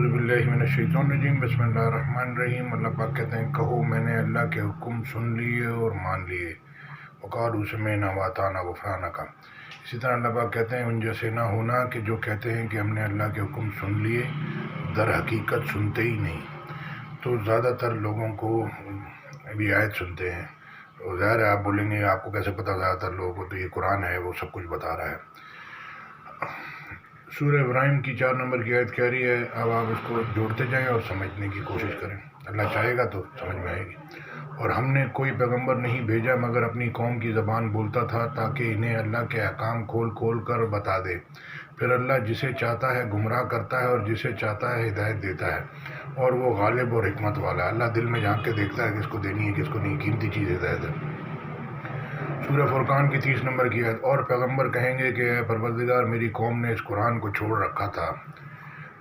اعوذ باللہ من الشیطان الرجیم بسم اللہ الرحمن الرحیم۔ اللہ پاک کہتے ہیں کہو میں نے اللہ کے حکم سن لیے اور مان لیے، وقالوا سمعنا واطعنا غفرانک۔ اسی طرح اللہ پاک کہتے ہیں ان جیسے نہ ہونا کہ جو کہتے ہیں کہ ہم نے اللہ کے حکم سن لیے، در حقیقت سنتے ہی نہیں۔ تو زیادہ تر لوگوں کو ابھی آیت سنتے ہیں، اور ظاہر ہے آپ بولیں گے آپ کو کیسے پتہ، زیادہ تر لوگوں کو تو یہ قرآن ہے وہ سب کچھ بتا رہا ہے۔ سورہ ابراہیم کی 4 نمبر کی آیت کہہ رہی ہے، اب آپ اس کو جوڑتے جائیں اور سمجھنے کی کوشش کریں، اللہ چاہے گا تو سمجھ میں آئے گی۔ اور ہم نے کوئی پیغمبر نہیں بھیجا مگر اپنی قوم کی زبان بولتا تھا تاکہ انہیں اللہ کے احکام کھول کھول کر بتا دے۔ پھر اللہ جسے چاہتا ہے گمراہ کرتا ہے اور جسے چاہتا ہے ہدایت دیتا ہے، اور وہ غالب اور حکمت والا ہے۔ اللہ دل میں جھانک کے دیکھتا ہے کس کو دینی ہے کس کو نہیں، قیمتی چیز ہدایت ہے۔ سورہ فرقان کی 30 نمبر کی آیت، اور پیغمبر کہیں گے کہ اے پروردگار میری قوم نے اس قرآن کو چھوڑ رکھا تھا۔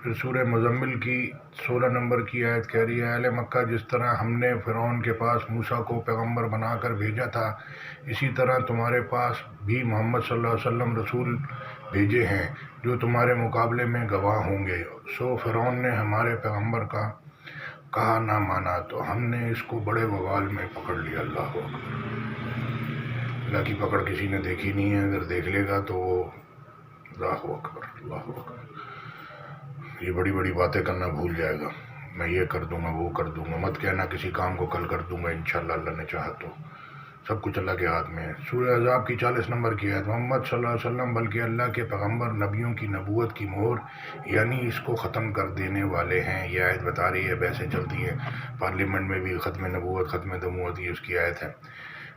پھر سورہ مزمل کی 16 نمبر کی آیت کہہ رہی ہے، اہل مکہ جس طرح ہم نے فرعون کے پاس موسیٰ کو پیغمبر بنا کر بھیجا تھا، اسی طرح تمہارے پاس بھی محمد صلی اللہ علیہ وسلم رسول بھیجے ہیں جو تمہارے مقابلے میں گواہ ہوں گے۔ سو فرعون نے ہمارے پیغمبر کا کہا نہ مانا تو ہم نے اس کو بڑے وبال میں پکڑ لیا۔ اللہ اکبر، اللہ کی پکڑ کسی نے دیکھی نہیں ہے، اگر دیکھ لے گا تو وہ اللہ اکبر اللہ اکبر، یہ بڑی بڑی باتیں کرنا بھول جائے گا، میں یہ کر دوں گا وہ کر دوں گا، مت کہنا کسی کام کو کل کر دوں گا انشاءاللہ، اللہ نے چاہا تو۔ سب کچھ اللہ کے ہاتھ میں ہے۔ سورہ احزاب کی 40 نمبر کی آیت، محمد صلی اللہ علیہ وسلم بلکہ اللہ کے پیغمبر نبیوں کی نبوت کی مہر یعنی اس کو ختم کر دینے والے ہیں۔ یہ آیت بتا رہی ہے بحثیں چلتی ہیں پارلیمنٹ میں بھی، ختم نبوت ختم نبوت، یہ اس کی آیت ہے۔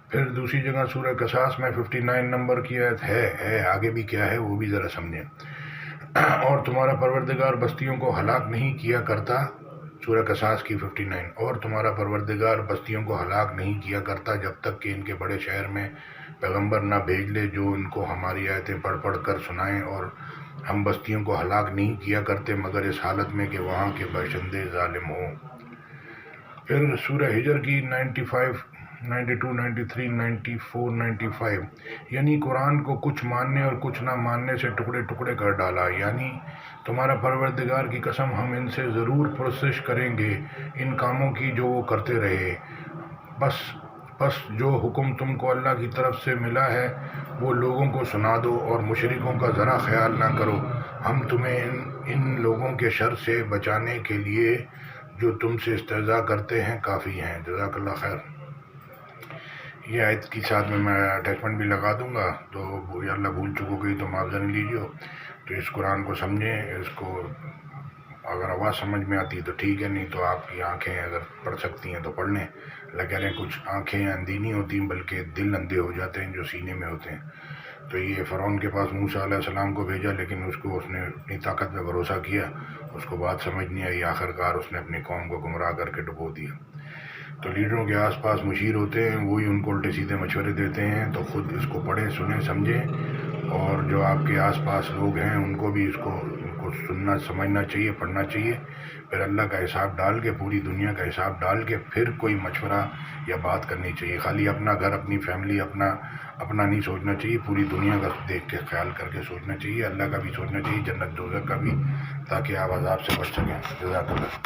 پھر دوسری جگہ سورہ قصاص میں 59 نمبر کی آیت ہے آگے بھی کیا ہے وہ بھی ذرا سمجھیں۔ اور تمہارا پروردگار بستیوں کو ہلاک نہیں کیا کرتا، سورہ قصاص کی 59، اور تمہارا پروردگار بستیوں کو ہلاک نہیں کیا کرتا جب تک کہ ان کے بڑے شہر میں پیغمبر نہ بھیج لے جو ان کو ہماری آیتیں پڑھ پڑھ کر سنائیں، اور ہم بستیوں کو ہلاک نہیں کیا کرتے مگر اس حالت میں کہ وہاں کے باشندے ظالم ہوں۔ پھر سورہ ہجر کی 95 92 93 94 95، یعنی قرآن کو کچھ ماننے اور کچھ نہ ماننے سے ٹکڑے ٹکڑے کر ڈالا، یعنی تمہارا پروردگار کی قسم ہم ان سے ضرور پرسش کریں گے ان کاموں کی جو وہ کرتے رہے، بس جو حکم تم کو اللہ کی طرف سے ملا ہے وہ لوگوں کو سنا دو، اور مشرکوں کا ذرا خیال نہ کرو، ہم تمہیں ان لوگوں کے شر سے بچانے کے لیے جو تم سے استہزاء کرتے ہیں کافی ہیں۔ جزاک اللہ خیر۔ یہ آیت کی ساتھ میں اٹیچمنٹ بھی لگا دوں گا، تو یا اللہ بھول چکو گئی تو معاوضہ نہیں لیجیے۔ تو اس قرآن کو سمجھیں، اس کو اگر آواز سمجھ میں آتی تو ٹھیک ہے، نہیں تو آپ کی آنکھیں اگر پڑھ سکتی ہیں تو پڑھ لیں۔ اللہ کہہ رہے ہیں کچھ آنکھیں اندھی نہیں ہوتی بلکہ دل اندھے ہو جاتے ہیں جو سینے میں ہوتے ہیں۔ تو یہ فرعون کے پاس موسیٰ علیہ السلام کو بھیجا، لیکن اس نے اپنی طاقت پہ بھروسہ کیا، اس کو بات سمجھ نہیں آئی، آخرکار اس نے اپنی قوم کو گمراہ کر کے ڈبو دیا۔ تو لیڈروں کے آس پاس مشیر ہوتے ہیں، وہی ان کو الٹے سیدھے مشورے دیتے ہیں، تو خود اس کو پڑھیں سنیں سمجھیں، اور جو آپ کے آس پاس لوگ ہیں ان کو بھی ان کو سننا سمجھنا چاہیے، پڑھنا چاہیے۔ پھر اللہ کا حساب ڈال کے، پوری دنیا کا حساب ڈال کے پھر کوئی مشورہ یا بات کرنی چاہیے۔ خالی اپنا گھر اپنی فیملی اپنا نہیں سوچنا چاہیے، پوری دنیا کا دیکھ کے خیال کر کے سوچنا چاہیے، اللہ کا بھی سوچنا چاہیے، جنت دوزخ کا بھی، تاکہ آپ عذاب سے بچ سکیں۔ جزاک اللہ۔